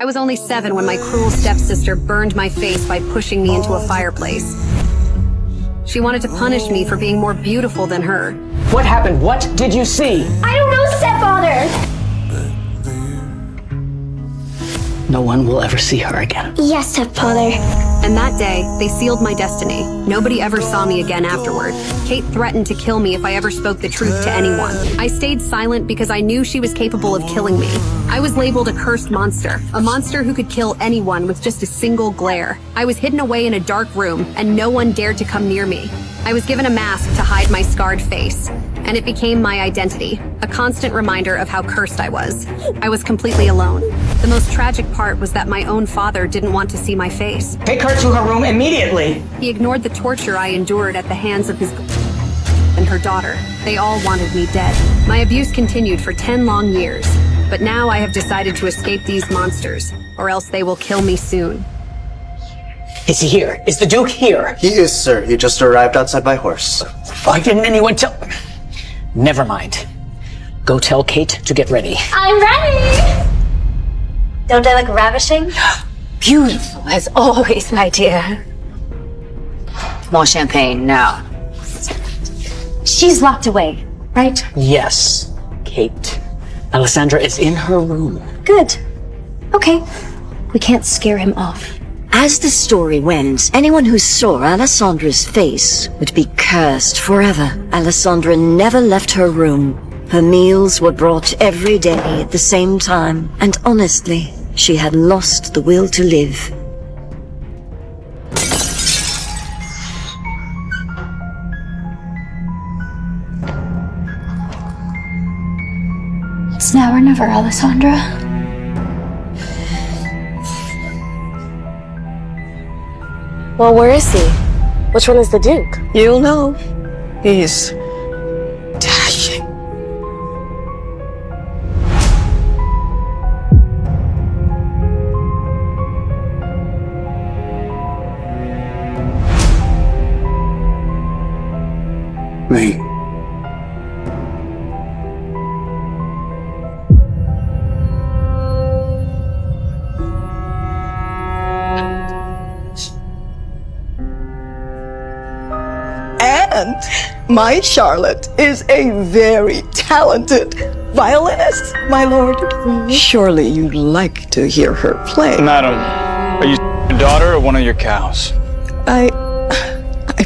I was only 7 when my cruel stepsister burned my face by pushing me into a fireplace. She wanted to punish me for being more beautiful than her. What happened? What did you see? I don't know, stepfather! No one will ever see her again. Yes, stepfather. And that day, they sealed my destiny. Nobody ever saw me again afterward. Kate threatened to kill me if I ever spoke the truth to anyone. I stayed silent because I knew she was capable of killing me. I was labeled a cursed monster, a monster who could kill anyone with just a single glare. I was hidden away in a dark room, and no one dared to come near me. I was given a mask to hide my scarred face, and it became my identity, a constant reminder of how cursed I was. I was completely alone. The most tragic part was that my own father didn't want to see my face. Take her to her room immediately! He ignored the torture I endured at the hands of his and her daughter. They all wanted me dead. My abuse continued for 10 long years, but now I have decided to escape these monsters, or else they will kill me soon. Is he here? Is the Duke here? He is, sir. He just arrived outside by horse. Why didn't anyone tell... Never mind. Go tell Kate to get ready. I'm ready! Don't I look ravishing? Beautiful, as always, my dear. More champagne, now. She's locked away, right? Yes, Kate. Alessandra is in her room. Good. Okay. We can't scare him off. As the story wends, anyone who saw Alessandra's face would be cursed forever. Alessandra never left her room. Her meals were brought every day at the same time, and honestly, she had lost the will to live. It's now or never, Alessandra. Well, where is he? Which one is the Duke? You'll know. He's dashing. Me. And my Charlotte is a very talented violinist, my lord. Surely you'd like to hear her play. Madam, are you your daughter or one of your cows? I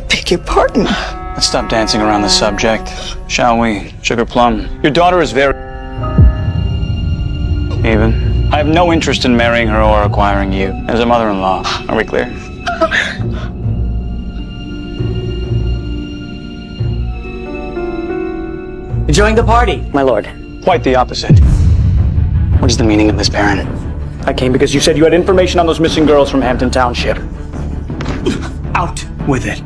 beg your pardon. Let's stop dancing around the subject, shall we, Sugar Plum? Your daughter is very... even. I have no interest in marrying her or acquiring you as a mother-in-law. Are we clear? Enjoying the party, my lord. Quite the opposite. What is the meaning of this, Baron? I came because you said you had information on those missing girls from Hampton Township. Out with it.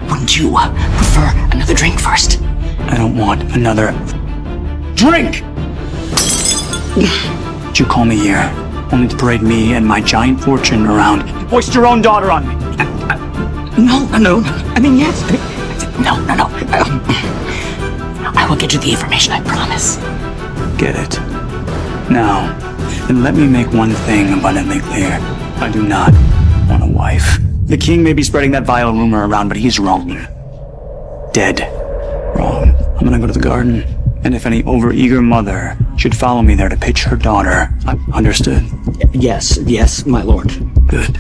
Wouldn't you prefer another drink first? I don't want another drink! Did you call me here only to parade me and my giant fortune around? Hoist your own daughter on me! No. I mean, yes. No. I will get you the information, I promise. Get it. Now, then let me make one thing abundantly clear. I do not want a wife. The king may be spreading that vile rumor around, but he's wrong. Dead wrong. I'm gonna go to the garden, and if any overeager mother should follow me there to pitch her daughter, understood? Yes, my lord. Good.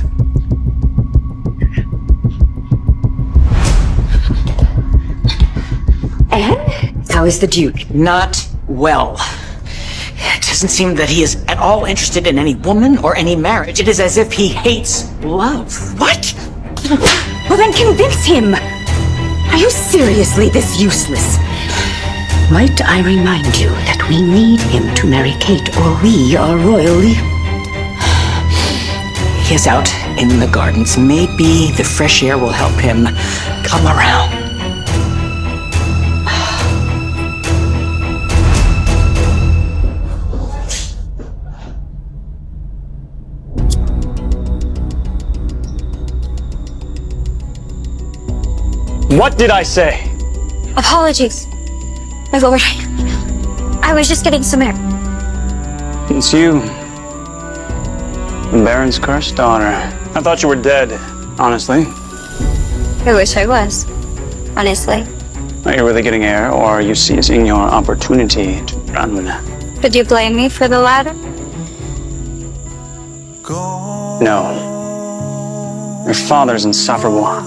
And? How is the Duke? Not well. It doesn't seem that he is at all interested in any woman or any marriage. It is as if he hates love. What? Well, then convince him! Are you seriously this useless? Might I remind you that we need him to marry Kate, or we are royally... He is out in the gardens. Maybe the fresh air will help him come around. What did I say? Apologies, my lord. I was just getting some air. It's you. The Baron's cursed daughter. I thought you were dead, honestly. I wish I was. Honestly. Are you really getting air, or are you seizing your opportunity to run? Could you blame me for the latter? No. Your father's insufferable.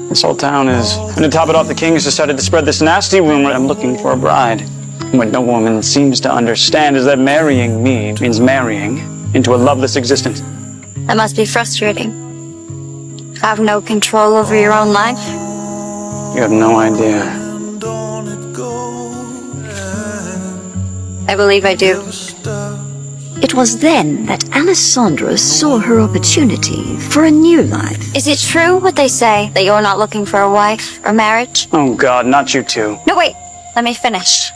This whole town is. And to top it off, the king has decided to spread this nasty rumor I'm looking for a bride. What no woman seems to understand is that marrying me means marrying into a loveless existence. That must be frustrating. Have no control over your own life? You have no idea. I believe I do. It was then that Alessandra saw her opportunity for a new life. Is it true what they say, that you're not looking for a wife or marriage? Oh God, not you two. No, wait. Let me finish.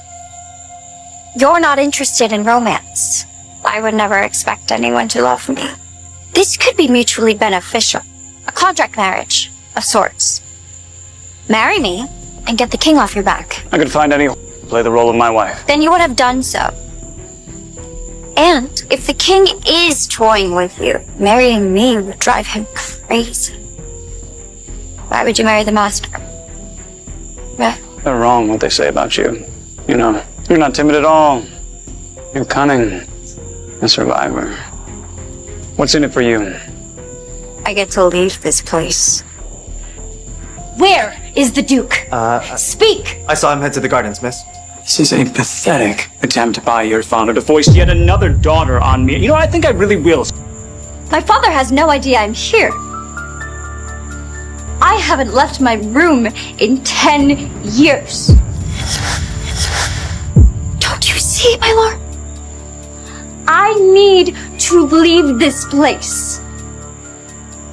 You're not interested in romance. I would never expect anyone to love me. This could be mutually beneficial. A contract marriage, of sorts. Marry me, and get the king off your back. I could find any to play the role of my wife. Then you would have done so. And if the king is toying with you, marrying me would drive him crazy. Why would you marry the master? Right? They're wrong what they say about you. You know, you're not timid at all. You're cunning. A survivor. What's in it for you? I get to leave this place. Where is the Duke? Speak! I saw him head to the gardens, miss. This is a pathetic attempt by your father to foist yet another daughter on me. You know, I think I really will. My father has no idea I'm here. I haven't left my room in 10 years. Don't you see, my lord? I need to leave this place.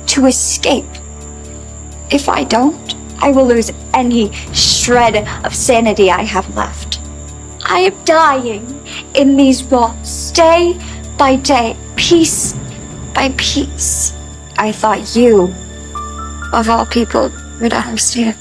To escape. If I don't, I will lose any shred of sanity I have left. I am dying in these walls, day by day, piece by piece. I thought you, of all people, would understand.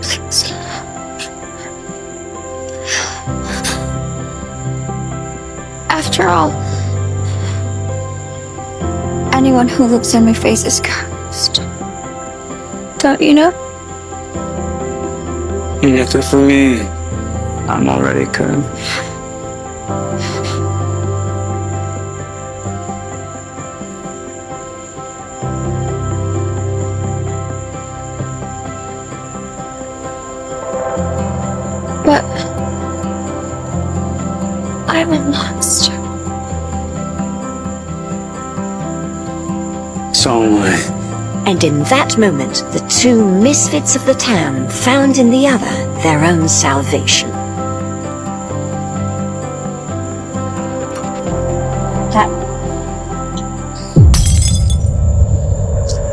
Please. After all, anyone who looks in my face is cursed. Don't you know? If it's for me, I'm already cursed. But I'm a monster. So am I. And in that moment, the two misfits of the town found in the other their own salvation.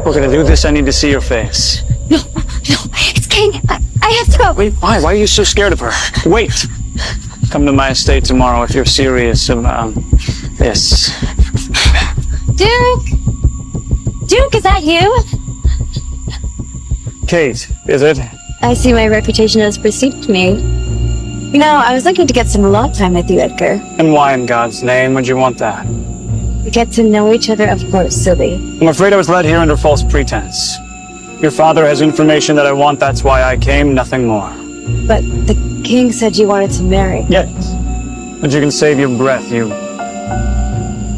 We're gonna do this, I need to see your face. No, it's King. I have to go. Wait, why? Why are you so scared of her? Wait! Come to my estate tomorrow if you're serious about this. Duke! Duke, is that you? Kate, is it? I see my reputation has preceded me. You know, I was looking to get some love time with you, Edgar. And why in God's name would you want that? We get to know each other, of course, silly. I'm afraid I was led here under false pretense. Your father has information that I want, that's why I came, nothing more. But the king said you wanted to marry. Yes. But you can save your breath, you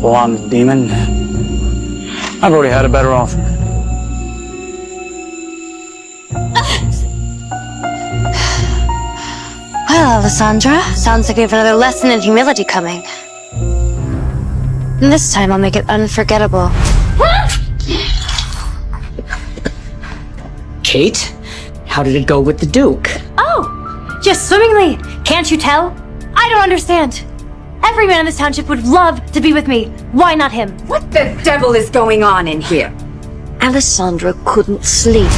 blonde demon. I've already had a better offer. Well, Alessandra, sounds like we have another lesson in humility coming. And this time I'll make it unforgettable. Kate, how did it go with the Duke? Oh, just swimmingly. Can't you tell? I don't understand. Every man in this township would love to be with me. Why not him? What the devil is going on in here? Alessandra couldn't sleep.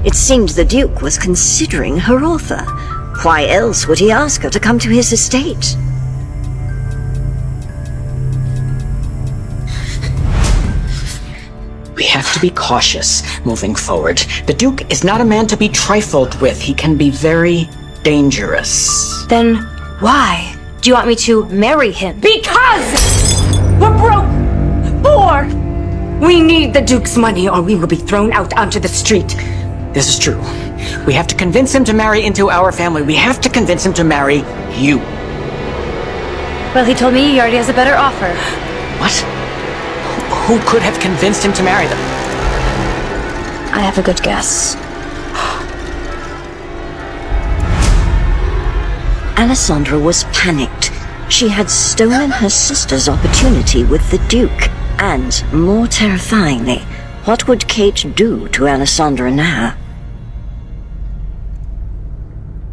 It seemed the Duke was considering her offer. Why else would he ask her to come to his estate? We have to be cautious moving forward. The Duke is not a man to be trifled with. He can be very dangerous. Then why do you want me to marry him? Because we're broke, poor. We need the Duke's money or we will be thrown out onto the street. This is true. We have to convince him to marry into our family. We have to convince him to marry you. Well, he told me he already has a better offer. What? Who could have convinced him to marry them? I have a good guess. Alessandra was panicked. She had stolen her sister's opportunity with the Duke. And, more terrifyingly, what would Kate do to Alessandra now?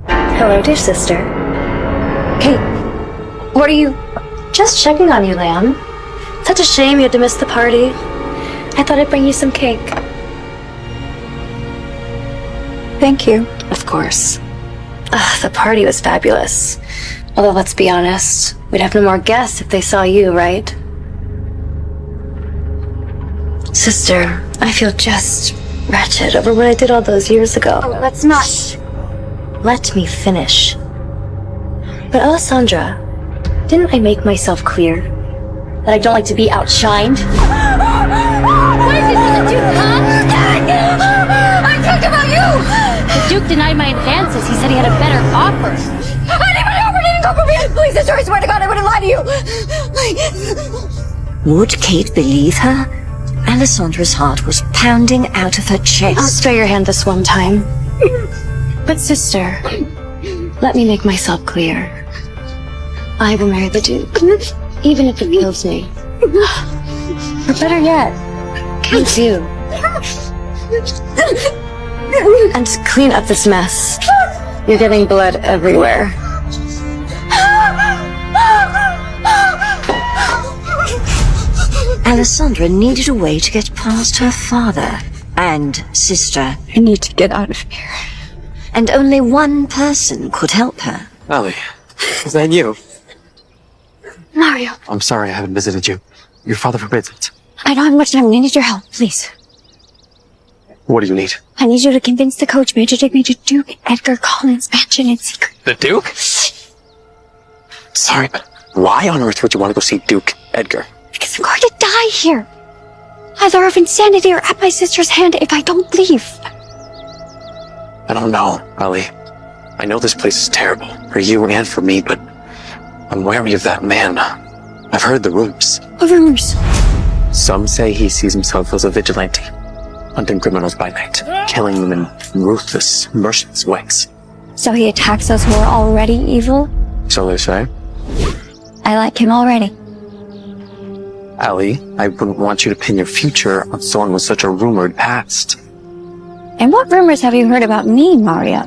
Hello, dear sister. Kate, what are you... Just checking on you, lamb. Such a shame you had to miss the party. I thought I'd bring you some cake. Thank you. Of course. The party was fabulous. Although, let's be honest, we'd have no more guests if they saw you, right? Sister, I feel just wretched over what I did all those years ago. Oh, let's not. Shh. Let me finish. But Alessandra, didn't I make myself clear that I don't like to be outshined? What is this with the Duke, huh? I talked about you! The Duke denied my advances. He said he had a better offer. I didn't offer, didn't go for me! Please, sister, I swear to God, I wouldn't lie to you! Would Kate believe her? Alessandra's heart was pounding out of her chest. I'll spare your hand this one time. But sister, let me make myself clear. I will marry the Duke, even if it kills me. Or better yet, kills you. And to clean up this mess, you're getting blood everywhere. Alessandra needed a way to get past her father and sister. I need to get out of here. And only one person could help her. Ellie, is that you? Mario, I'm sorry I haven't visited you. Your father forbids it. I don't have much time. I need your help, please. What do you need? I need you to convince the coachman to take me to Duke Edgar Collins' mansion in secret. The Duke? Sorry, but why on earth would you want to go see Duke Edgar? Because I'm going to die here. Either of insanity or at my sister's hand if I don't leave. I don't know, Ellie. I know this place is terrible, for you and for me, but I'm wary of that man. I've heard the rumors. What rumors? Some say he sees himself as a vigilante, hunting criminals by night, killing them in ruthless, merciless ways. So he attacks us who are already evil? So they say. I like him already. Ellie, I wouldn't want you to pin your future on someone with such a rumored past. And what rumors have you heard about me, Mario?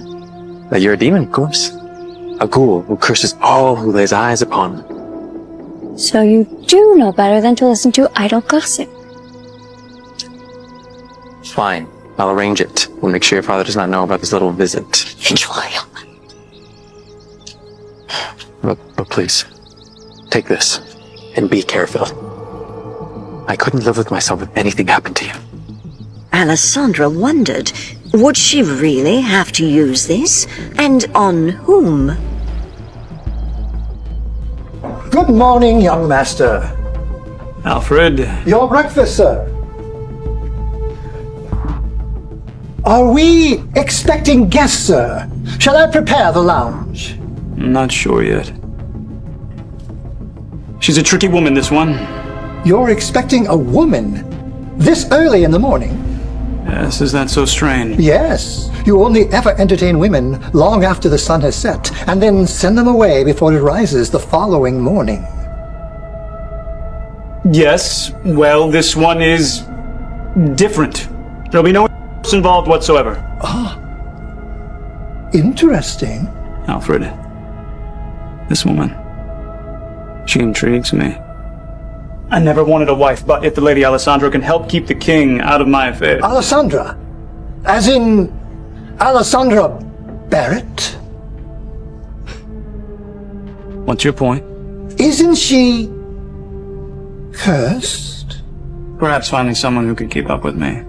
That you're a demon, of course. A ghoul who curses all who lays eyes upon. So you do know better than to listen to idle gossip. Fine. I'll arrange it. We'll make sure your father does not know about this little visit. But please, take this, and be careful. I couldn't live with myself if anything happened to you. Alessandra wondered, would she really have to use this? And on whom? Good morning, young master. Alfred. Your breakfast, sir. Are we expecting guests, sir? Shall I prepare the lounge? I'm not sure yet. She's a tricky woman, this one. You're expecting a woman this early in the morning? Yes, is that so strange? Yes. You only ever entertain women long after the sun has set, and then send them away before it rises the following morning. Yes, well, this one is different. There'll be no involved whatsoever. Ah. Interesting. Alfred, this woman, she intrigues me. I never wanted a wife, but if the Lady Alessandra can help keep the king out of my affairs... Alessandra? As in Alessandra Barrett? What's your point? Isn't she cursed? Perhaps finding someone who could keep up with me.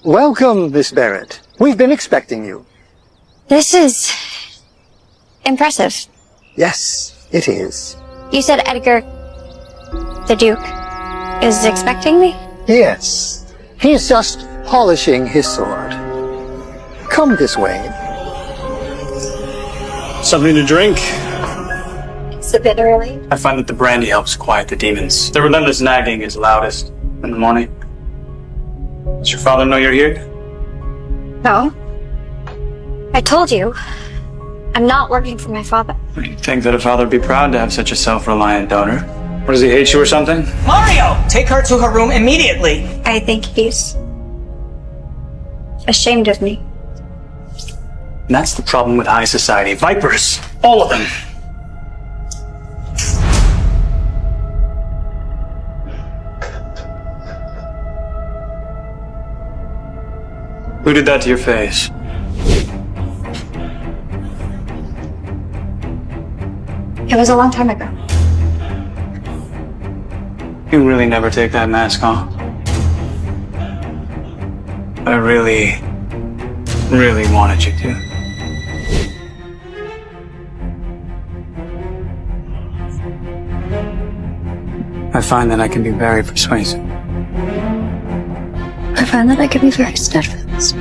Welcome, Miss Barrett. We've been expecting you. This is impressive. Yes, it is. You said Edgar, the Duke, is expecting me? Yes. He's just polishing his sword. Come this way. Something to drink? It's a bit early. I find that the brandy helps quiet the demons. Their relentless nagging is loudest in the morning. Does your father know you're here? No. I told you. I'm not working for my father. You'd think that a father would be proud to have such a self-reliant daughter. Or does he hate you or something? Mario! Take her to her room immediately! I think he's ashamed of me. And that's the problem with high society. Vipers. All of them. Who did that to your face? It was a long time ago. You really never take that mask off. I really wanted you to. I find that I can be very persuasive. I find that I can be very steadfast.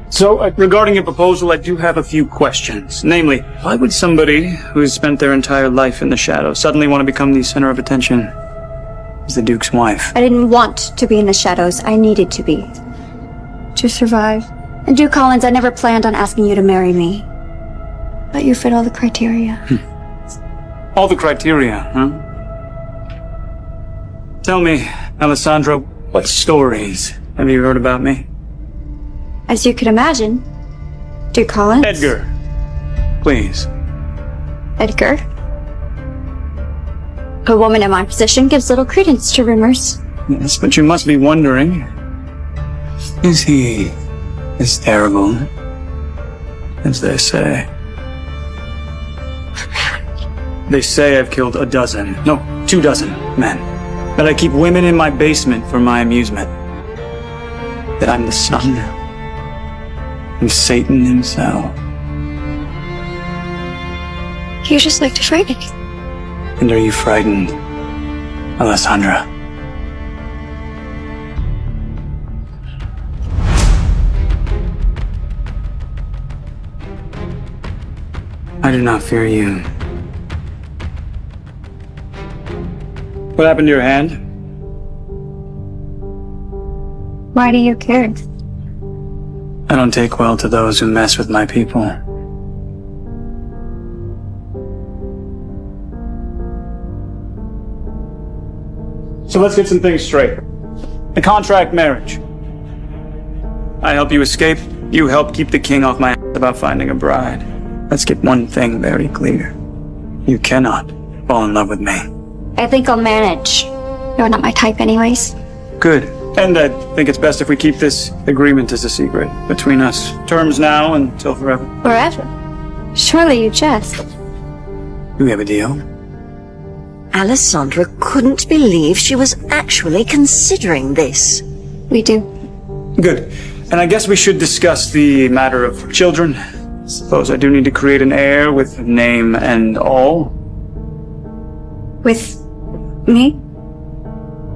So, regarding your proposal, I do have a few questions. Namely, why would somebody who's spent their entire life in the shadows suddenly want to become the center of attention as the Duke's wife? I didn't want to be in the shadows. I needed to be. To survive. And Duke Collins, I never planned on asking you to marry me. But you fit all the criteria. All the criteria, huh? Tell me, Alessandra, what stories have you heard about me? As you can imagine, Duke Collins. Edgar, please. Edgar. A woman in my position gives little credence to rumors. Yes, but you must be wondering, is he as terrible as they say? They say I've killed 24 men. That I keep women in my basement for my amusement. That I'm the son of Satan himself. You just like to frighten me. And are you frightened, Alessandra? I do not fear you. What happened to your hand? Why do you care? I don't take well to those who mess with my people. So let's get some things straight. The contract marriage. I help you escape, you help keep the king off my ass about finding a bride. Let's get one thing very clear. You cannot fall in love with me. I think I'll manage. You're not my type anyways. Good. And I think it's best if we keep this agreement as a secret between us. Terms now until forever. Forever? Surely you jest. Do we have a deal? Alessandra couldn't believe she was actually considering this. We do. Good. And I guess we should discuss the matter of children. Suppose I do need to create an heir with name and all. With me?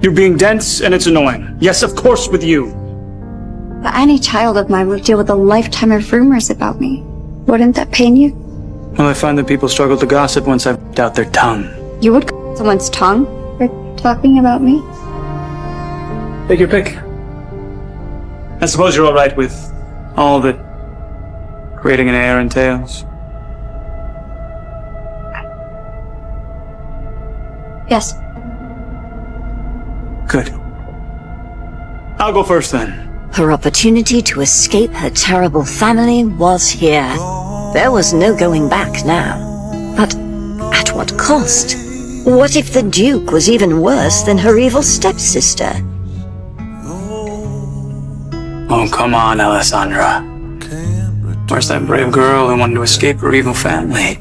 You're being dense and it's annoying. Yes, of course with you. But any child of mine would deal with a lifetime of rumors about me. Wouldn't that pain you? Well, I find that people struggle to gossip once I've ripped out their tongue. You would cut someone's tongue for talking about me? Take your pick. I suppose you're alright with all that creating an heir entails. Yes. Good. I'll go first then. Her opportunity to escape her terrible family was here. There was no going back now. But at what cost? What if the Duke was even worse than her evil stepsister? Oh, come on, Alessandra. Where's that brave girl who wanted to escape her evil family?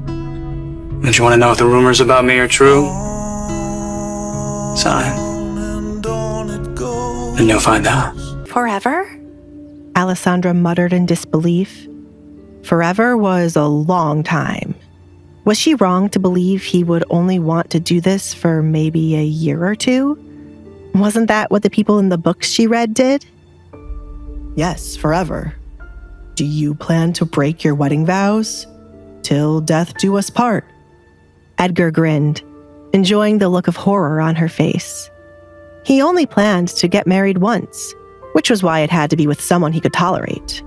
Don't you want to know if the rumors about me are true? Sign. And you'll find out. Forever? Alessandra muttered in disbelief. Forever was a long time. Was she wrong to believe he would only want to do this for maybe a year or two? Wasn't that what the people in the books she read did? Yes, forever. Do you plan to break your wedding vows? Till death do us part. Edgar grinned, enjoying the look of horror on her face. He only planned to get married once, which was why it had to be with someone he could tolerate.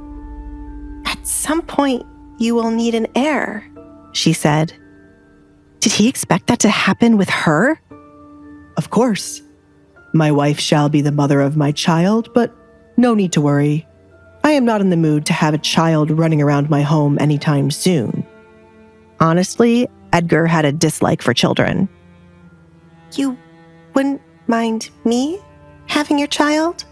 At some point, you will need an heir, she said. Did he expect that to happen with her? Of course. My wife shall be the mother of my child, but no need to worry. I am not in the mood to have a child running around my home anytime soon. Honestly, Edgar had a dislike for children. You wouldn't mind me having your child?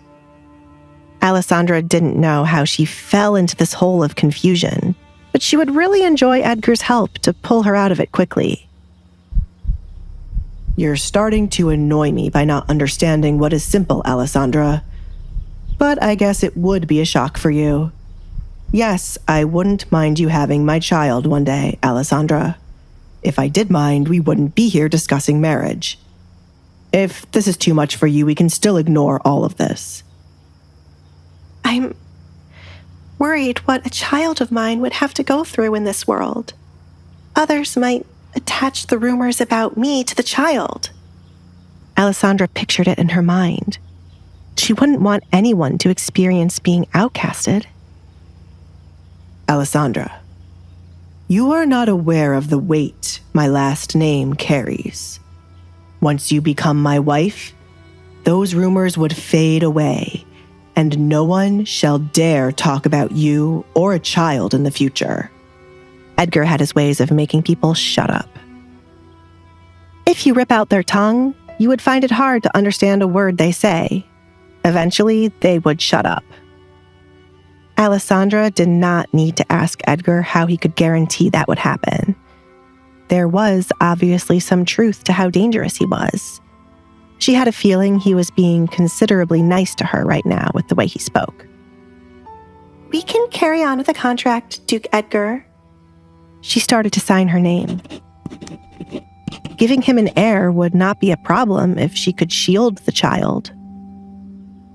Alessandra didn't know how she fell into this hole of confusion, but she would really enjoy Edgar's help to pull her out of it quickly. You're starting to annoy me by not understanding what is simple, Alessandra. But I guess it would be a shock for you. Yes, I wouldn't mind you having my child one day, Alessandra. If I did mind, we wouldn't be here discussing marriage. If this is too much for you, we can still ignore all of this. I'm worried what a child of mine would have to go through in this world. Others might attach the rumors about me to the child. Alessandra pictured it in her mind. She wouldn't want anyone to experience being outcasted. Alessandra, you are not aware of the weight my last name carries. Once you become my wife, those rumors would fade away, and no one shall dare talk about you or a child in the future. Edgar had his ways of making people shut up. If you rip out their tongue, you would find it hard to understand a word they say. Eventually, they would shut up. Alessandra did not need to ask Edgar how he could guarantee that would happen. There was obviously some truth to how dangerous he was. She had a feeling he was being considerably nice to her right now with the way he spoke. We can carry on with the contract, Duke Edgar. She started to sign her name. Giving him an heir would not be a problem if she could shield the child.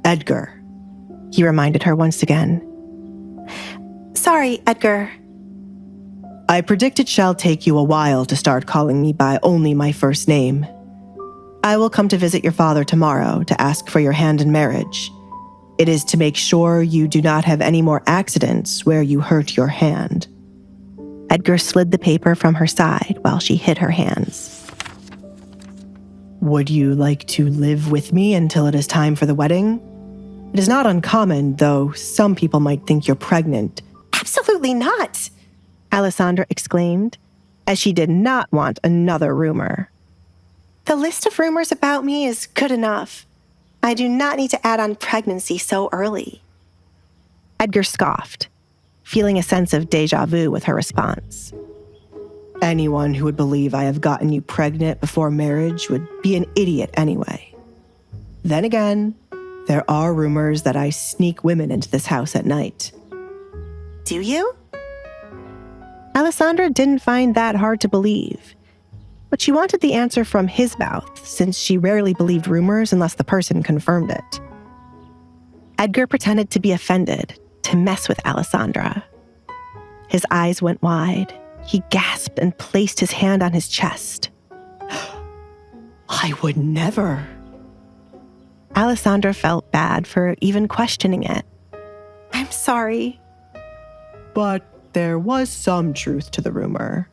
Edgar, he reminded her once again. Sorry, Edgar. I predict it shall take you a while to start calling me by only my first name. I will come to visit your father tomorrow to ask for your hand in marriage. It is to make sure you do not have any more accidents where you hurt your hand. Edgar slid the paper from her side while she hid her hands. Would you like to live with me until it is time for the wedding? It is not uncommon, though some people might think you're pregnant. Absolutely not, Alessandra exclaimed, as she did not want another rumor. The list of rumors about me is good enough. I do not need to add on pregnancy so early. Edgar scoffed, feeling a sense of déjà vu with her response. Anyone who would believe I have gotten you pregnant before marriage would be an idiot anyway. Then again, there are rumors that I sneak women into this house at night. Do you? Alessandra didn't find that hard to believe, but she wanted the answer from his mouth since she rarely believed rumors unless the person confirmed it. Edgar pretended to be offended, to mess with Alessandra. His eyes went wide. He gasped and placed his hand on his chest. I would never. Alessandra felt bad for even questioning it. I'm sorry. But there was some truth to the rumor.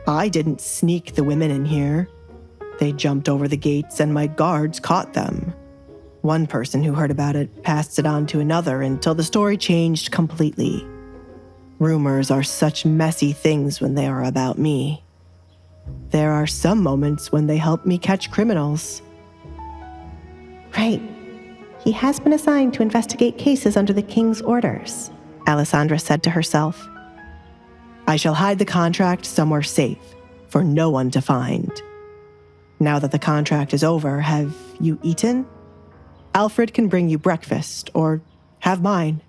I didn't sneak the women in here. They jumped over the gates and my guards caught them. One person who heard about it passed it on to another until the story changed completely. Rumors are such messy things when they are about me. There are some moments when they help me catch criminals. Right. He has been assigned to investigate cases under the king's orders, Alessandra said to herself. I shall hide the contract somewhere safe for no one to find. Now that the contract is over, have you eaten? Alfred can bring you breakfast, or have mine.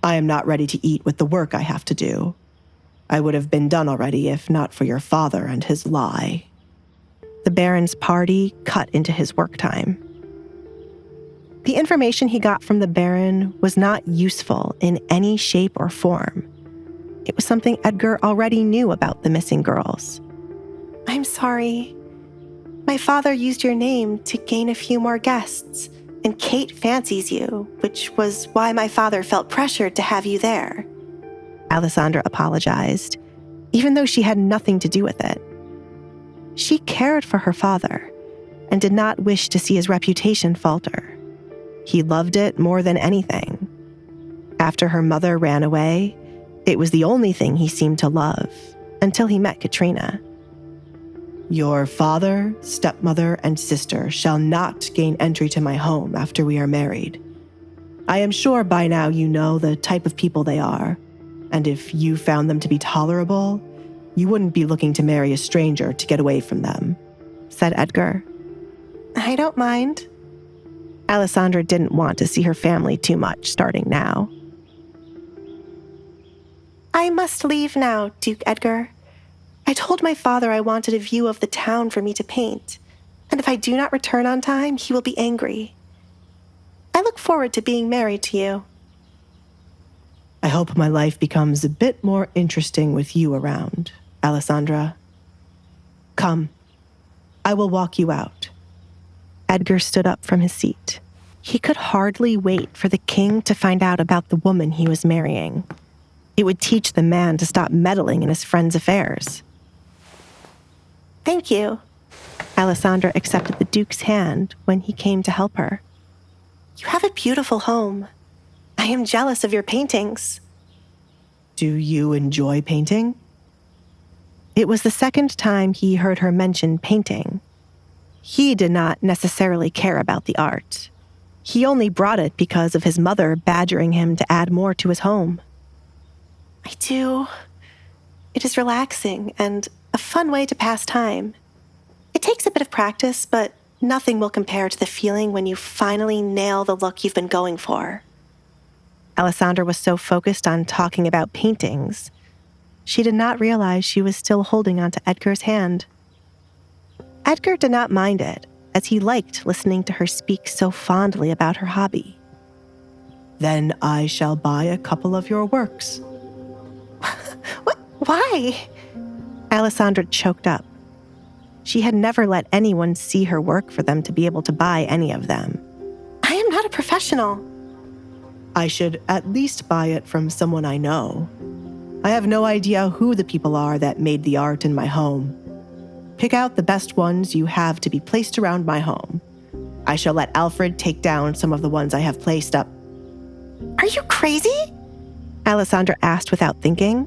I am not ready to eat with the work I have to do. I would have been done already if not for your father and his lie. The Baron's party cut into his work time. The information he got from the Baron was not useful in any shape or form. It was something Edgar already knew about the missing girls. I'm sorry. My father used your name to gain a few more guests, and Kate fancies you, which was why my father felt pressured to have you there. Alessandra apologized, even though she had nothing to do with it. She cared for her father and did not wish to see his reputation falter. He loved it more than anything. After her mother ran away, it was the only thing he seemed to love, until he met Katrina. Your father, stepmother, and sister shall not gain entry to my home after we are married. I am sure by now you know the type of people they are, and if you found them to be tolerable, you wouldn't be looking to marry a stranger to get away from them, said Edgar. I don't mind. Alessandra didn't want to see her family too much starting now. I must leave now, Duke Edgar. I told my father I wanted a view of the town for me to paint, and if I do not return on time, he will be angry. I look forward to being married to you. I hope my life becomes a bit more interesting with you around, Alessandra. Come, I will walk you out. Edgar stood up from his seat. He could hardly wait for the king to find out about the woman he was marrying. It would teach the man to stop meddling in his friend's affairs. Thank you. Alessandra accepted the Duke's hand when he came to help her. You have a beautiful home. I am jealous of your paintings. Do you enjoy painting? It was the second time he heard her mention painting. He did not necessarily care about the art. He only brought it because of his mother badgering him to add more to his home. I do. It is relaxing and a fun way to pass time. It takes a bit of practice, but nothing will compare to the feeling when you finally nail the look you've been going for. Alessandra was so focused on talking about paintings, she did not realize she was still holding onto Edgar's hand. Edgar did not mind it, as he liked listening to her speak so fondly about her hobby. Then I shall buy a couple of your works. What? Why? Alessandra choked up. She had never let anyone see her work for them to be able to buy any of them. I am not a professional. I should at least buy it from someone I know. I have no idea who the people are that made the art in my home. Pick out the best ones you have to be placed around my home. I shall let Alfred take down some of the ones I have placed up. Are you crazy? Alessandra asked without thinking.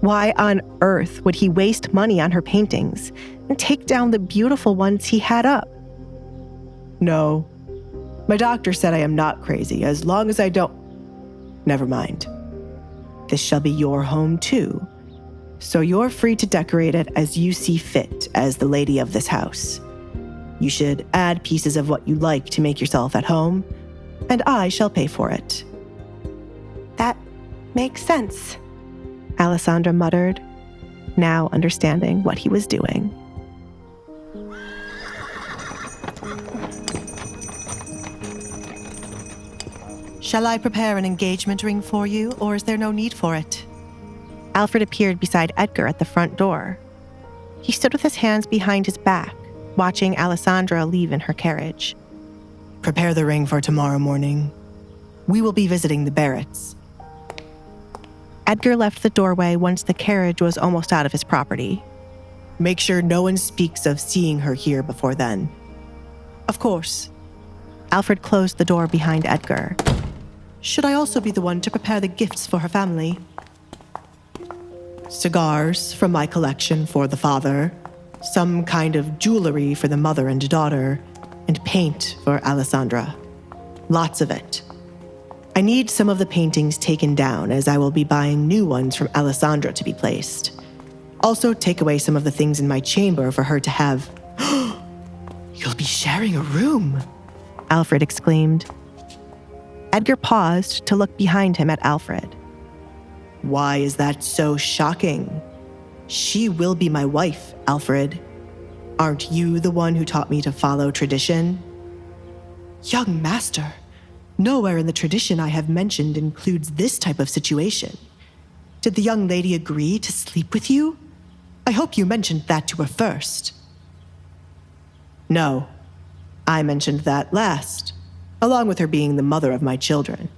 Why on earth would he waste money on her paintings and take down the beautiful ones he had up? No. My doctor said I am not crazy as long as I don't... Never mind. This shall be your home too. So you're free to decorate it as you see fit as the lady of this house. You should add pieces of what you like to make yourself at home, and I shall pay for it. That makes sense, Alessandra muttered, now understanding what he was doing. Shall I prepare an engagement ring for you, or is there no need for it? Alfred appeared beside Edgar at the front door. He stood with his hands behind his back, watching Alessandra leave in her carriage. Prepare the ring for tomorrow morning. We will be visiting the Barretts. Edgar left the doorway once the carriage was almost out of his property. Make sure no one speaks of seeing her here before then. Of course. Alfred closed the door behind Edgar. Should I also be the one to prepare the gifts for her family? Cigars from my collection for the father, some kind of jewelry for the mother and daughter, and paint for Alessandra. Lots of it. I need some of the paintings taken down, as I will be buying new ones from Alessandra to be placed. Also, take away some of the things in my chamber for her to have. You'll be sharing a room, Alfred exclaimed. Edgar paused to look behind him at Alfred. Why is that so shocking? She will be my wife, Alfred. Aren't you the one who taught me to follow tradition? Young master, nowhere in the tradition I have mentioned includes this type of situation. Did the young lady agree to sleep with you? I hope you mentioned that to her first. No, I mentioned that last, along with her being the mother of my children.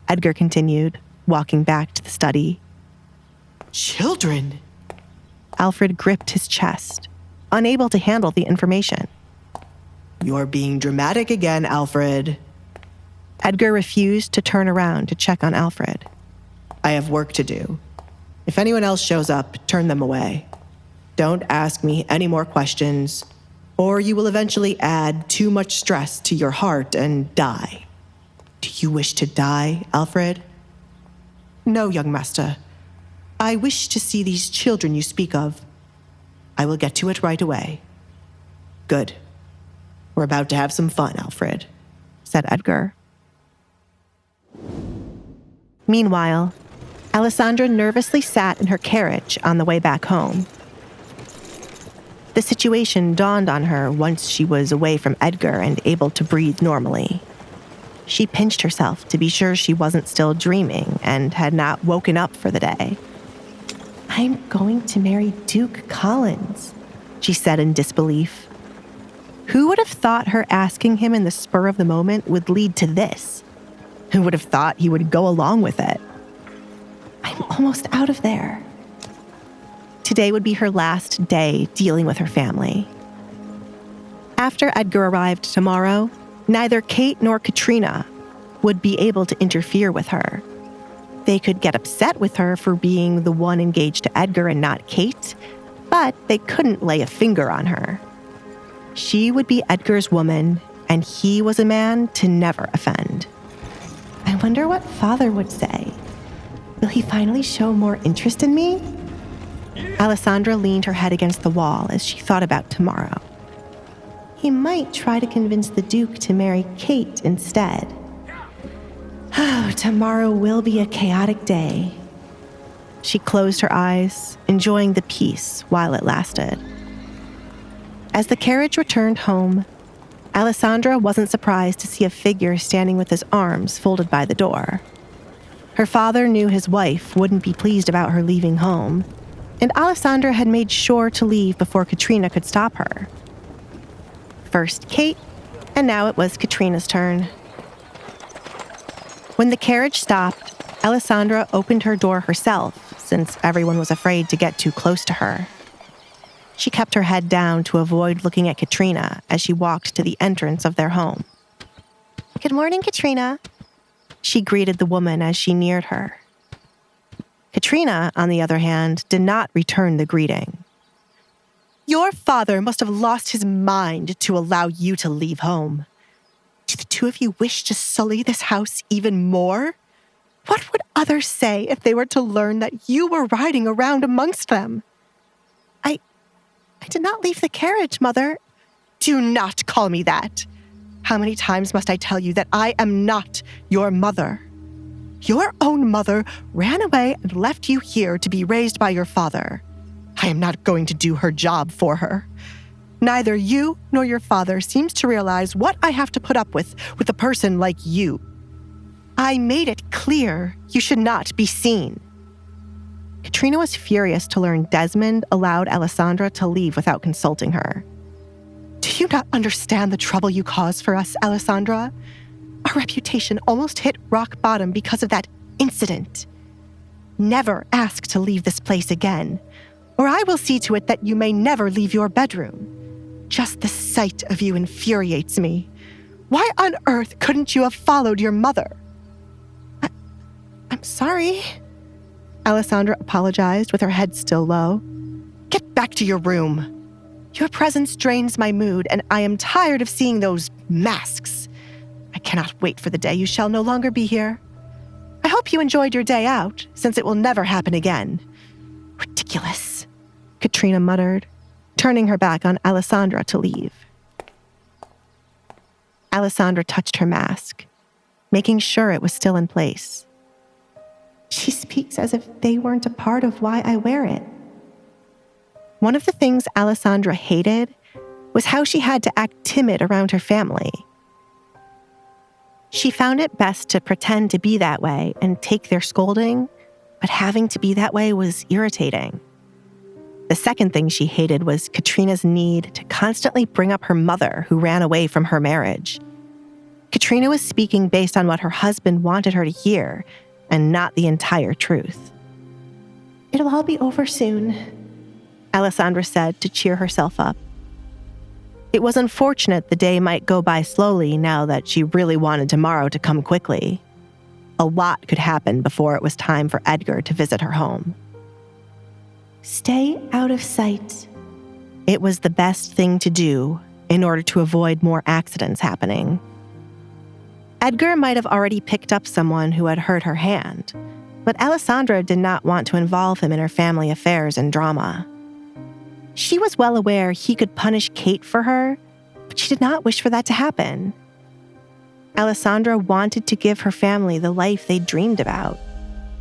Edgar continued, walking back to the study. Children? Alfred gripped his chest, unable to handle the information. You're being dramatic again, Alfred. Edgar refused to turn around to check on Alfred. I have work to do. If anyone else shows up, turn them away. Don't ask me any more questions, or you will eventually add too much stress to your heart and die. Do you wish to die, Alfred? No, young master. I wish to see these children you speak of. I will get to it right away. Good. We're about to have some fun, Alfred, said Edgar. Meanwhile, Alessandra nervously sat in her carriage on the way back home. The situation dawned on her once she was away from Edgar and able to breathe normally. She pinched herself to be sure she wasn't still dreaming and had not woken up for the day. I'm going to marry Duke Collins, she said in disbelief. Who would have thought her asking him in the spur of the moment would lead to this? Who would have thought he would go along with it? I'm almost out of there. Today would be her last day dealing with her family. After Edgar arrived tomorrow, neither Kate nor Katrina would be able to interfere with her. They could get upset with her for being the one engaged to Edgar and not Kate, but they couldn't lay a finger on her. She would be Edgar's woman, and he was a man to never offend. I wonder what Father would say. Will he finally show more interest in me? Alessandra leaned her head against the wall as she thought about tomorrow. He might try to convince the Duke to marry Kate instead. Oh, tomorrow will be a chaotic day. She closed her eyes, enjoying the peace while it lasted. As the carriage returned home, Alessandra wasn't surprised to see a figure standing with his arms folded by the door. Her father knew his wife wouldn't be pleased about her leaving home, and Alessandra had made sure to leave before Katrina could stop her. First Kate, and now it was Katrina's turn. When the carriage stopped, Alessandra opened her door herself, since everyone was afraid to get too close to her. She kept her head down to avoid looking at Katrina as she walked to the entrance of their home. Good morning, Katrina, she greeted the woman as she neared her. Katrina, on the other hand, did not return the greeting. Your father must have lost his mind to allow you to leave home. Do the two of you wish to sully this house even more? What would others say if they were to learn that you were riding around amongst them? I did not leave the carriage, Mother. Do not call me that. How many times must I tell you that I am not your mother? Your own mother ran away and left you here to be raised by your father. I am not going to do her job for her. Neither you nor your father seems to realize what I have to put up with a person like you. I made it clear you should not be seen. Katrina was furious to learn Desmond allowed Alessandra to leave without consulting her. Do you not understand the trouble you caused for us, Alessandra? Our reputation almost hit rock bottom because of that incident. Never ask to leave this place again, or I will see to it that you may never leave your bedroom. Just the sight of you infuriates me. Why on earth couldn't you have followed your mother? I'm sorry. Alessandra apologized with her head still low. Get back to your room. Your presence drains my mood, and I am tired of seeing those masks. I cannot wait for the day you shall no longer be here. I hope you enjoyed your day out, since it will never happen again. Ridiculous, Katrina muttered, turning her back on Alessandra to leave. Alessandra touched her mask, making sure it was still in place. She speaks as if they weren't a part of why I wear it. One of the things Alessandra hated was how she had to act timid around her family. She found it best to pretend to be that way and take their scolding, but having to be that way was irritating. The second thing she hated was Katrina's need to constantly bring up her mother who ran away from her marriage. Katrina was speaking based on what her husband wanted her to hear, and not the entire truth. It'll all be over soon, Alessandra said to cheer herself up. It was unfortunate the day might go by slowly now that she really wanted tomorrow to come quickly. A lot could happen before it was time for Edgar to visit her home. Stay out of sight. It was the best thing to do in order to avoid more accidents happening. Edgar might have already picked up someone who had hurt her hand, but Alessandra did not want to involve him in her family affairs and drama. She was well aware he could punish Kate for her, but she did not wish for that to happen. Alessandra wanted to give her family the life they dreamed about,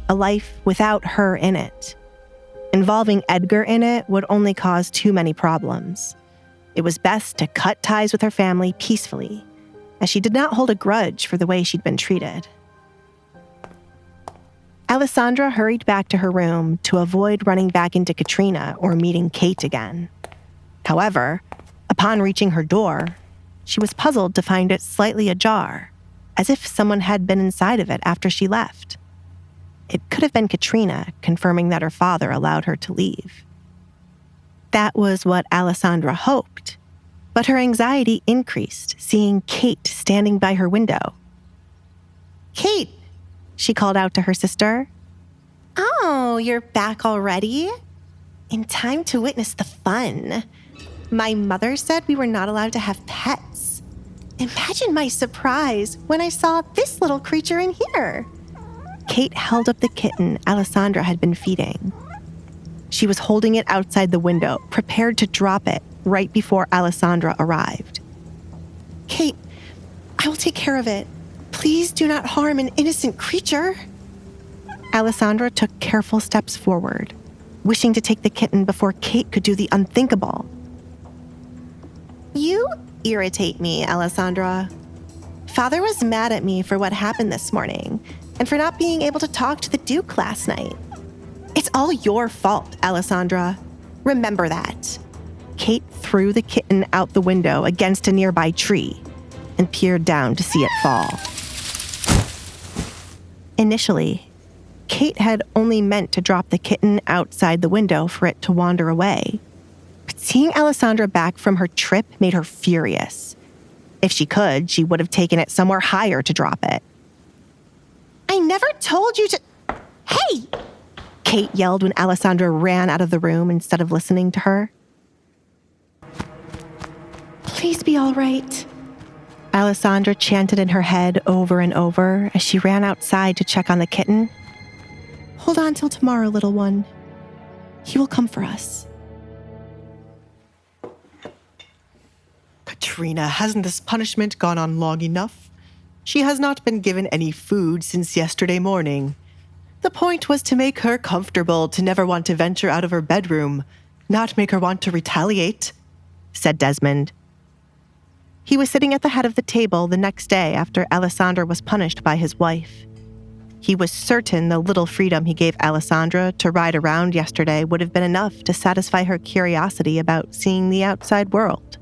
a life without her in it. Involving Edgar in it would only cause too many problems. It was best to cut ties with her family peacefully, as she did not hold a grudge for the way she'd been treated. Alessandra hurried back to her room to avoid running back into Katrina or meeting Kate again. However, upon reaching her door, she was puzzled to find it slightly ajar, as if someone had been inside of it after she left. It could have been Katrina confirming that her father allowed her to leave. That was what Alessandra hoped, but her anxiety increased seeing Kate standing by her window. Kate, she called out to her sister. Oh, you're back already? In time to witness the fun. My mother said we were not allowed to have pets. Imagine my surprise when I saw this little creature in here. Kate held up the kitten Alessandra had been feeding. She was holding it outside the window, prepared to drop it right before Alessandra arrived. Kate, I will take care of it. Please do not harm an innocent creature. Alessandra took careful steps forward, wishing to take the kitten before Kate could do the unthinkable. You irritate me, Alessandra. Father was mad at me for what happened this morning and for not being able to talk to the Duke last night. It's all your fault, Alessandra. Remember that. Kate threw the kitten out the window against a nearby tree and peered down to see it fall. Initially, Kate had only meant to drop the kitten outside the window for it to wander away. But seeing Alessandra back from her trip made her furious. If she could, she would have taken it somewhere higher to drop it. I never told you to... Hey! Kate yelled when Alessandra ran out of the room instead of listening to her. Please be all right. Alessandra chanted in her head over and over as she ran outside to check on the kitten. Hold on till tomorrow, little one. He will come for us. Katrina, hasn't this punishment gone on long enough? She has not been given any food since yesterday morning. The point was to make her comfortable, to never want to venture out of her bedroom, not make her want to retaliate, said Desmond. He was sitting at the head of the table the next day after Alessandra was punished by his wife. He was certain the little freedom he gave Alessandra to ride around yesterday would have been enough to satisfy her curiosity about seeing the outside world.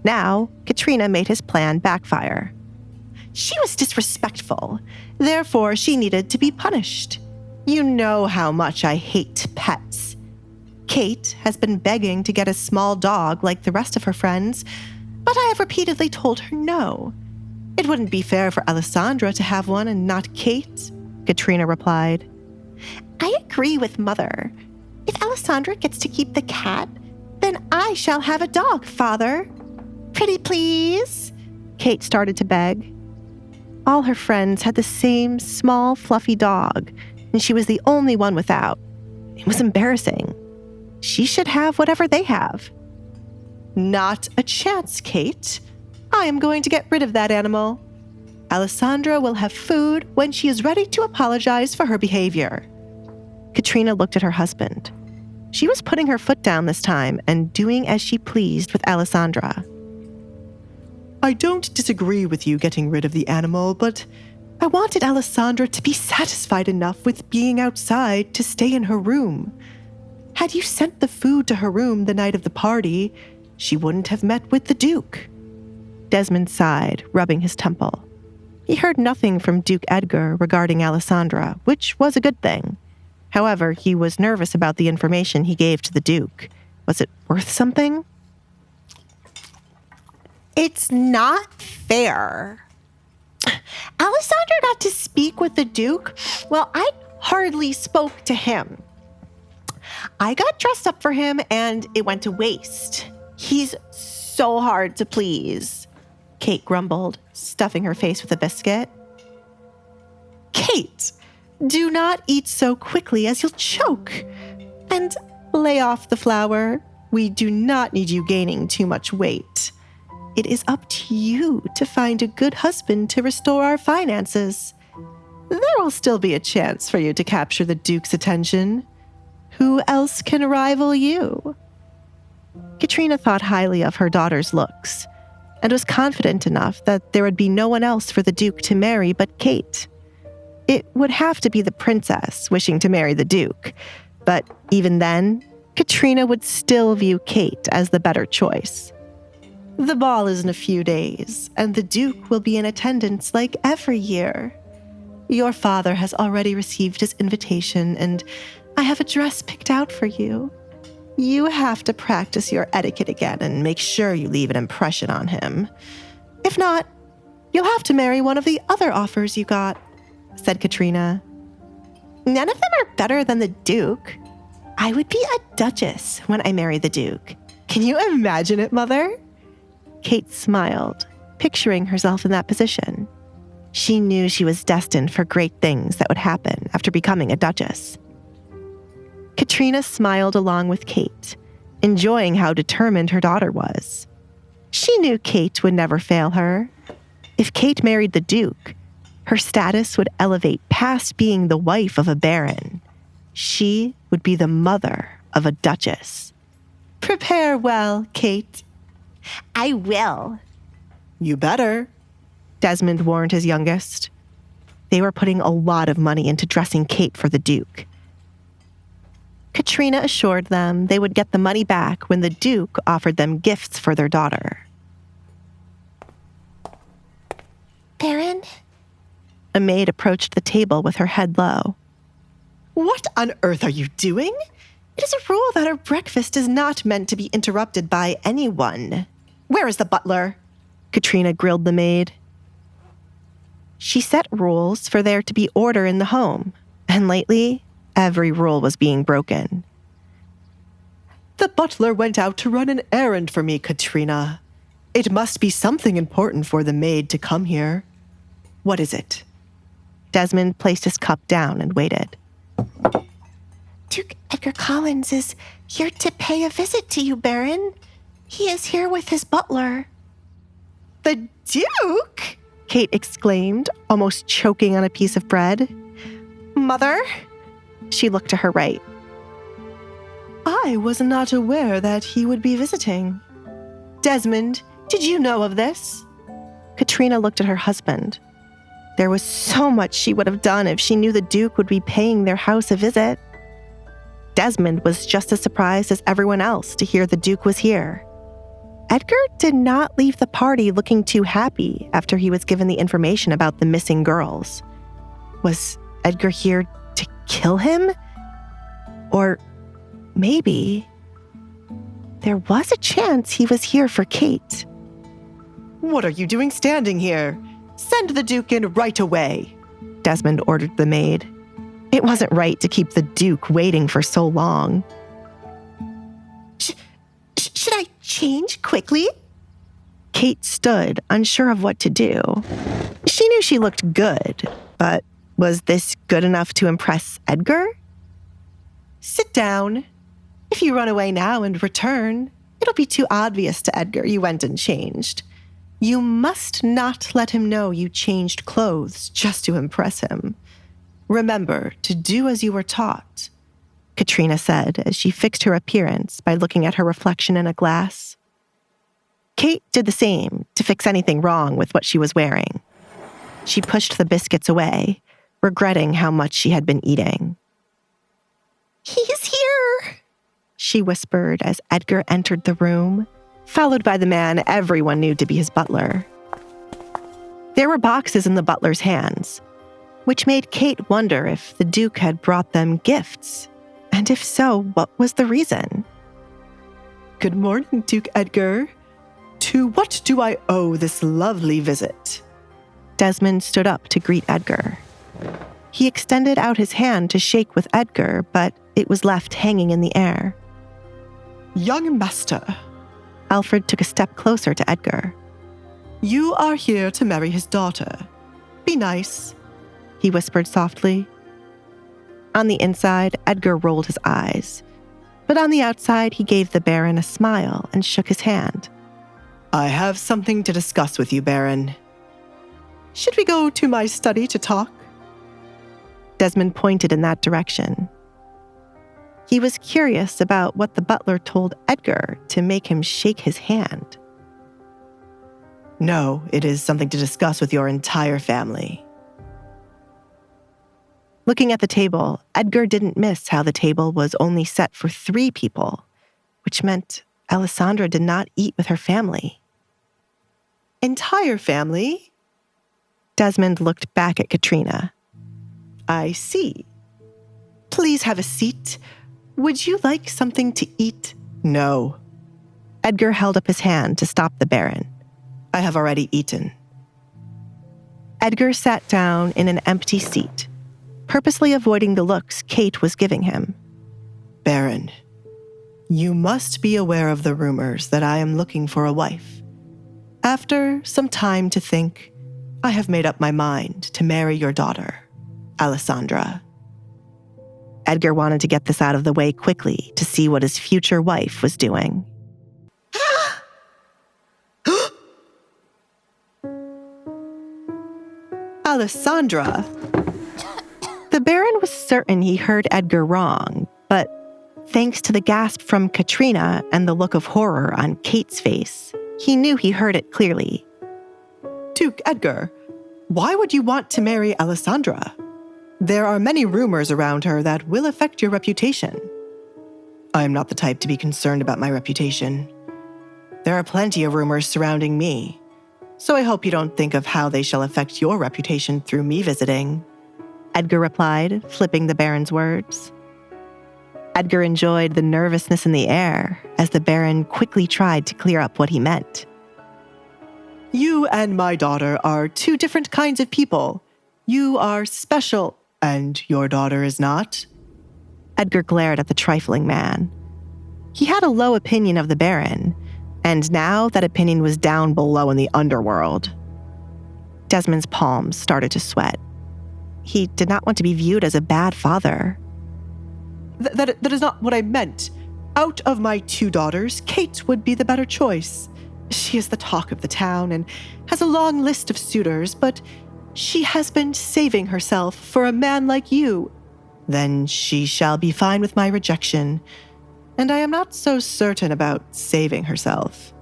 Now, Katrina made his plan backfire. She was disrespectful. Therefore, she needed to be punished. You know how much I hate pets. Kate has been begging to get a small dog like the rest of her friends, but I have repeatedly told her no. It wouldn't be fair for Alessandra to have one and not Kate, Katrina replied. I agree with Mother. If Alessandra gets to keep the cat, then I shall have a dog, Father. Pretty please? Kate started to beg. All her friends had the same small, fluffy dog, and she was the only one without. It was embarrassing. She should have whatever they have. Not a chance, Kate. I am going to get rid of that animal. Alessandra will have food when she is ready to apologize for her behavior. Katrina looked at her husband. She was putting her foot down this time and doing as she pleased with Alessandra. I don't disagree with you getting rid of the animal, but I wanted Alessandra to be satisfied enough with being outside to stay in her room. Had you sent the food to her room the night of the party, she wouldn't have met with the Duke. Desmond sighed, rubbing his temple. He heard nothing from Duke Edgar regarding Alessandra, which was a good thing. However, he was nervous about the information he gave to the Duke. Was it worth something? It's not fair. Alessandra got to speak with the Duke. Well, I hardly spoke to him. I got dressed up for him and it went to waste. He's so hard to please, Kate grumbled, stuffing her face with a biscuit. Kate, do not eat so quickly as you'll choke. And lay off the flour. We do not need you gaining too much weight. It is up to you to find a good husband to restore our finances. There will still be a chance for you to capture the Duke's attention. Who else can rival you? Katrina thought highly of her daughter's looks and was confident enough that there would be no one else for the Duke to marry but Kate. It would have to be the princess wishing to marry the Duke, but even then, Katrina would still view Kate as the better choice. The ball is in a few days, and the Duke will be in attendance like every year. Your father has already received his invitation, and I have a dress picked out for you. You have to practice your etiquette again and make sure you leave an impression on him. If not, you'll have to marry one of the other offers you got, said Katrina. None of them are better than the Duke. I would be a duchess when I marry the Duke. Can you imagine it, Mother? Kate smiled, picturing herself in that position. She knew she was destined for great things that would happen after becoming a duchess. Katrina smiled along with Kate, enjoying how determined her daughter was. She knew Kate would never fail her. If Kate married the Duke, her status would elevate past being the wife of a baron. She would be the mother of a duchess. Prepare well, Kate. I will. You better, Desmond warned his youngest. They were putting a lot of money into dressing Kate for the Duke. Katrina assured them they would get the money back when the Duke offered them gifts for their daughter. Baron? A maid approached the table with her head low. What on earth are you doing? It is a rule that our breakfast is not meant to be interrupted by anyone. Where is the butler? Katrina grilled the maid. She set rules for there to be order in the home, and lately, every rule was being broken. The butler went out to run an errand for me, Katrina. It must be something important for the maid to come here. What is it? Desmond placed his cup down and waited. Duke Edgar Collins is here to pay a visit to you, Baron. He is here with his butler. The Duke? Kate exclaimed, almost choking on a piece of bread. Mother? She looked to her right. I was not aware that he would be visiting. Desmond, did you know of this? Katrina looked at her husband. There was so much she would have done if she knew the Duke would be paying their house a visit. Desmond was just as surprised as everyone else to hear the Duke was here. Edgar did not leave the party looking too happy after he was given the information about the missing girls. Was Edgar here to kill him? Or maybe there was a chance he was here for Kate. What are you doing standing here? Send the Duke in right away, Desmond ordered the maid. It wasn't right to keep the Duke waiting for so long. Should I change quickly? Kate stood, unsure of what to do. She knew she looked good, but was this good enough to impress Edgar? Sit down. If you run away now and return, it'll be too obvious to Edgar you went and changed. You must not let him know you changed clothes just to impress him. Remember to do as you were taught, Katrina said as she fixed her appearance by looking at her reflection in a glass. Kate did the same to fix anything wrong with what she was wearing. She pushed the biscuits away, regretting how much she had been eating. "He's here," she whispered as Edgar entered the room, followed by the man everyone knew to be his butler. There were boxes in the butler's hands, which made Kate wonder if the Duke had brought them gifts, and if so, what was the reason? "Good morning, Duke Edgar. To what do I owe this lovely visit?" Desmond stood up to greet Edgar. He extended out his hand to shake with Edgar, but it was left hanging in the air. "Young master," Alfred took a step closer to Edgar. "You are here to marry his daughter. Be nice," he whispered softly. On the inside, Edgar rolled his eyes, but on the outside, he gave the Baron a smile and shook his hand. "I have something to discuss with you, Baron. Should we go to my study to talk?" Desmond pointed in that direction. He was curious about what the butler told Edgar to make him shake his hand. "No, it is something to discuss with your entire family." Looking at the table, Edgar didn't miss how the table was only set for 3 people, which meant Alessandra did not eat with her family. "Entire family?" Desmond looked back at Katrina. "I see. Please have a seat. Would you like something to eat?" "No." Edgar held up his hand to stop the Baron. "I have already eaten." Edgar sat down in an empty seat, purposely avoiding the looks Kate was giving him. "Baron, you must be aware of the rumors that I am looking for a wife. After some time to think, I have made up my mind to marry your daughter, Alessandra." Edgar wanted to get this out of the way quickly to see what his future wife was doing. Alessandra! The Baron was certain he heard Edgar wrong, but thanks to the gasp from Katrina and the look of horror on Kate's face, he knew he heard it clearly. "Duke Edgar, why would you want to marry Alessandra? There are many rumors around her that will affect your reputation." "I am not the type to be concerned about my reputation. There are plenty of rumors surrounding me, so I hope you don't think of how they shall affect your reputation through me visiting," Edgar replied, flipping the Baron's words. Edgar enjoyed the nervousness in the air as the Baron quickly tried to clear up what he meant. "You and my daughter are 2 different kinds of people. You are special, and your daughter is not." Edgar glared at the trifling man. He had a low opinion of the Baron, and now that opinion was down below in the underworld. Desmond's palms started to sweat. He did not want to be viewed as a bad father. That is not what I meant. Out of my 2 daughters, Kate would be the better choice. She is the talk of the town and has a long list of suitors, but she has been saving herself for a man like you. Then she shall be fine with my rejection, and I am not so certain about saving herself.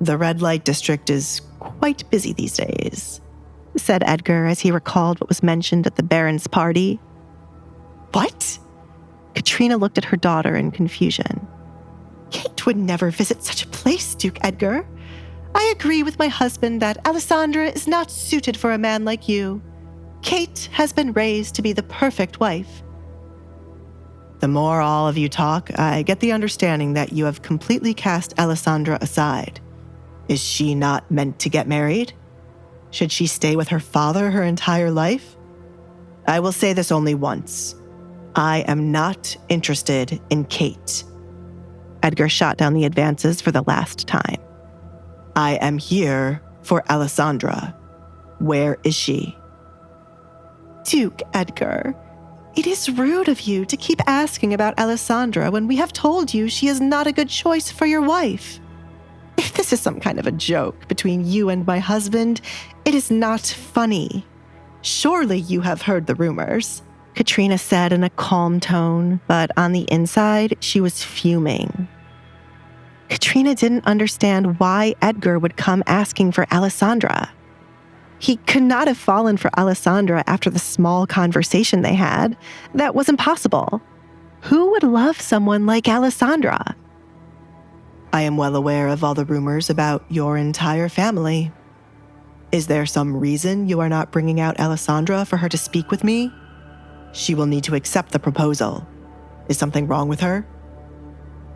The red light district is quite busy these days," said Edgar as he recalled what was mentioned at the Baron's party. "What?" Katrina looked at her daughter in confusion. "Kate would never visit such a place, Duke Edgar. I agree with my husband that Alessandra is not suited for a man like you. Kate has been raised to be the perfect wife." "The more all of you talk, I get the understanding that you have completely cast Alessandra aside. Is she not meant to get married? Should she stay with her father her entire life? I will say this only once. I am not interested in Kate." Edgar shot down the advances for the last time. I am here for Alessandra. Where is she? Duke Edgar, it is rude of you to keep asking about Alessandra when we have told you she is not a good choice for your wife. If this is some kind of a joke between you and my husband, it is not funny. Surely you have heard the rumors, Katrina said in a calm tone, but on the inside, she was fuming. Katrina didn't understand why Edgar would come asking for Alessandra. He could not have fallen for Alessandra after the small conversation they had. That was impossible. Who would love someone like Alessandra? I am well aware of all the rumors about your entire family. Is there some reason you are not bringing out Alessandra for her to speak with me? She will need to accept the proposal. Is something wrong with her?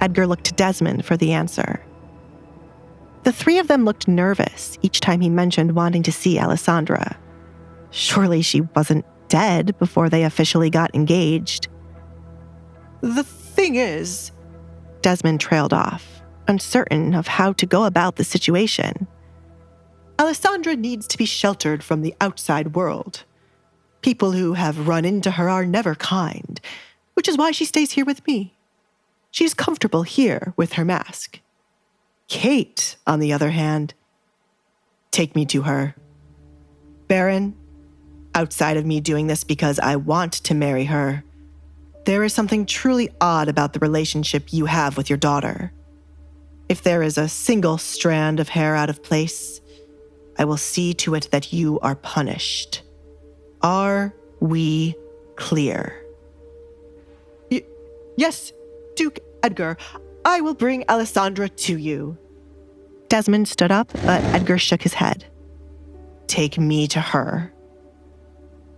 Edgar looked to Desmond for the answer. The three of them looked nervous each time he mentioned wanting to see Alessandra. Surely she wasn't dead before they officially got engaged. The thing is, Desmond trailed off, uncertain of how to go about the situation. Alessandra needs to be sheltered from the outside world. People who have run into her are never kind, which is why she stays here with me. She's comfortable here with her mask. Kate, on the other hand, take me to her. Baron, outside of me doing this because I want to marry her, there is something truly odd about the relationship you have with your daughter. If there is a single strand of hair out of place, I will see to it that you are punished. Are we clear? Yes, Duke Edgar. I will bring Alessandra to you. Desmond stood up, but Edgar shook his head. Take me to her.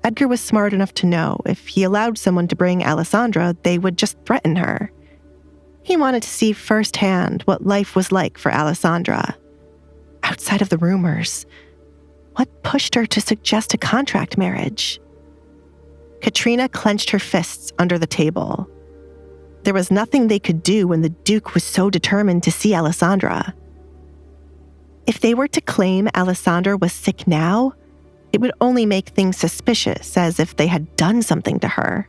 Edgar was smart enough to know if he allowed someone to bring Alessandra, they would just threaten her. He wanted to see firsthand what life was like for Alessandra. Outside of the rumors, what pushed her to suggest a contract marriage? Katrina clenched her fists under the table. There was nothing they could do when the Duke was so determined to see Alessandra. If they were to claim Alessandra was sick now, it would only make things suspicious, as if they had done something to her.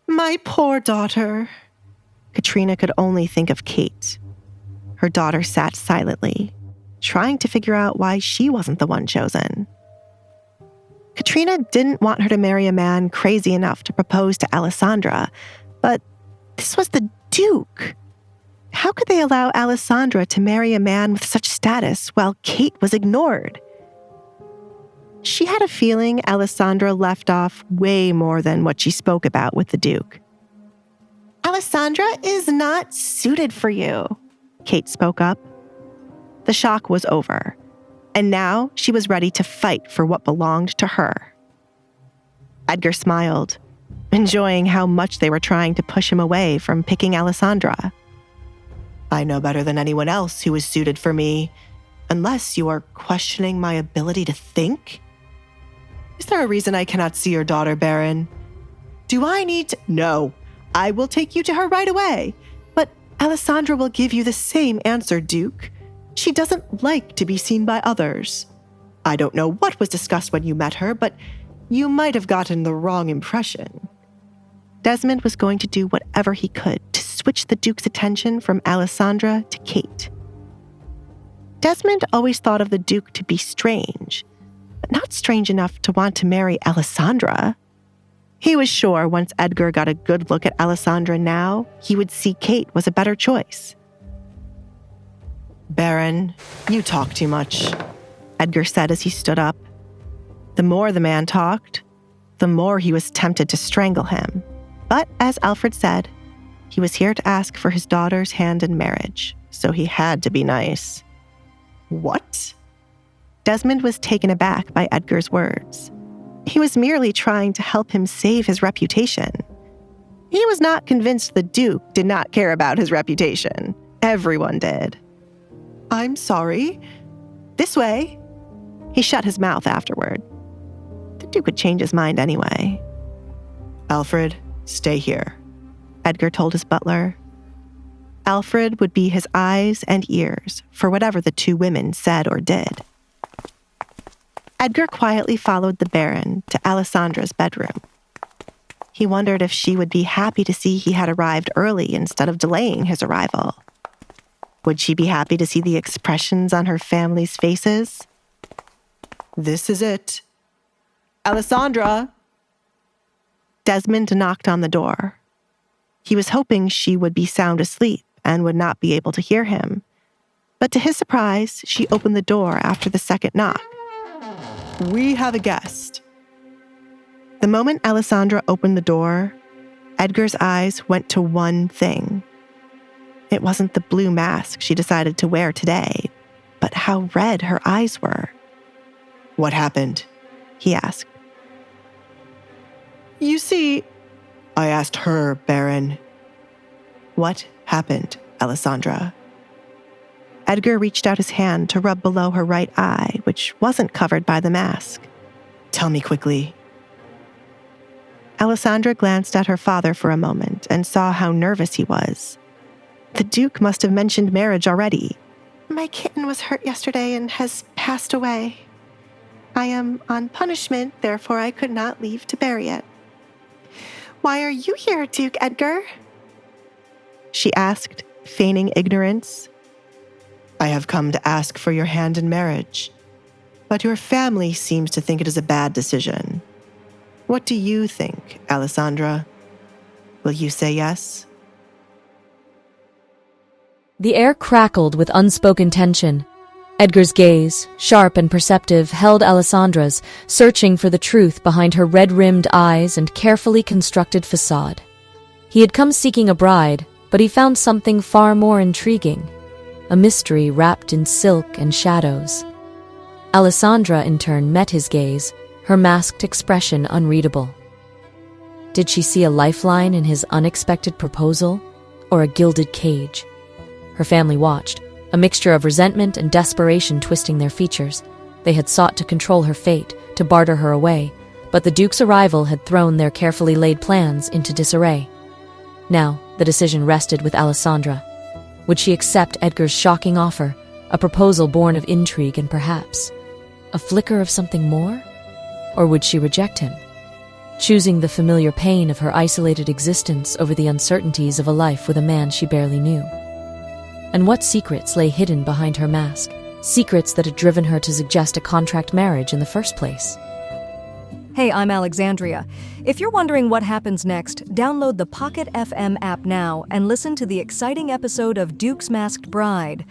My poor daughter. Katrina could only think of Kate. Her daughter sat silently, trying to figure out why she wasn't the one chosen. Katrina didn't want her to marry a man crazy enough to propose to Alessandra, but this was the Duke. How could they allow Alessandra to marry a man with such status while Kate was ignored? She had a feeling Alessandra left off way more than what she spoke about with the Duke. Alessandra is not suited for you, Kate spoke up. The shock was over, and now she was ready to fight for what belonged to her. Edgar smiled, enjoying how much they were trying to push him away from picking Alessandra. I know better than anyone else who is suited for me, unless you are questioning my ability to think. Is there a reason I cannot see your daughter, Baron? Do I need to? No, I will take you to her right away. But Alessandra will give you the same answer, Duke. She doesn't like to be seen by others. I don't know what was discussed when you met her, but you might have gotten the wrong impression. Desmond was going to do whatever he could to switch the Duke's attention from Alessandra to Kate. Desmond always thought of the Duke to be strange, but not strange enough to want to marry Alessandra. He was sure once Edgar got a good look at Alessandra now, he would see Kate was a better choice. Baron, you talk too much, Edgar said as he stood up. The more the man talked, the more he was tempted to strangle him. But as Alfred said, he was here to ask for his daughter's hand in marriage, so he had to be nice. What? Desmond was taken aback by Edgar's words. He was merely trying to help him save his reputation. He was not convinced the Duke did not care about his reputation. Everyone did. I'm sorry. This way. He shut his mouth afterward. The Duke would change his mind anyway. Alfred, stay here, Edgar told his butler, Alfred would be his eyes and ears for whatever the two women said or did. Edgar quietly followed the Baron to Alessandra's bedroom. He wondered if she would be happy to see he had arrived early instead of delaying his arrival. Would she be happy to see the expressions on her family's faces? This is it. Alessandra! Desmond knocked on the door. He was hoping she would be sound asleep and would not be able to hear him. But to his surprise, she opened the door after the second knock. We have a guest. The moment Alessandra opened the door, Edgar's eyes went to one thing. It wasn't the blue mask she decided to wear today, but how red her eyes were. What happened? He asked. You see, I asked her, Baron. What happened, Alessandra? Edgar reached out his hand to rub below her right eye, which wasn't covered by the mask. Tell me quickly. Alessandra glanced at her father for a moment and saw how nervous he was. The Duke must have mentioned marriage already. My kitten was hurt yesterday and has passed away. I am on punishment, therefore I could not leave to bury it. Why are you here, Duke Edgar? She asked, feigning ignorance. I have come to ask for your hand in marriage, but your family seems to think it is a bad decision. What do you think, Alessandra? Will you say yes? The air crackled with unspoken tension. Edgar's gaze, sharp and perceptive, held Alessandra's, searching for the truth behind her red-rimmed eyes and carefully constructed facade. He had come seeking a bride, but he found something far more intriguing. A mystery wrapped in silk and shadows. Alessandra, in turn, met his gaze, her masked expression unreadable. Did she see a lifeline in his unexpected proposal, or a gilded cage? Her family watched, a mixture of resentment and desperation twisting their features. They had sought to control her fate, to barter her away, but the Duke's arrival had thrown their carefully laid plans into disarray. Now, the decision rested with Alessandra. Would she accept Edgar's shocking offer, a proposal born of intrigue and perhaps a flicker of something more? Or would she reject him, choosing the familiar pain of her isolated existence over the uncertainties of a life with a man she barely knew? And what secrets lay hidden behind her mask? Secrets that had driven her to suggest a contract marriage in the first place. Hey, I'm Alexandria. If you're wondering what happens next, download the Pocket FM app now and listen to the exciting episode of Duke's Masked Bride.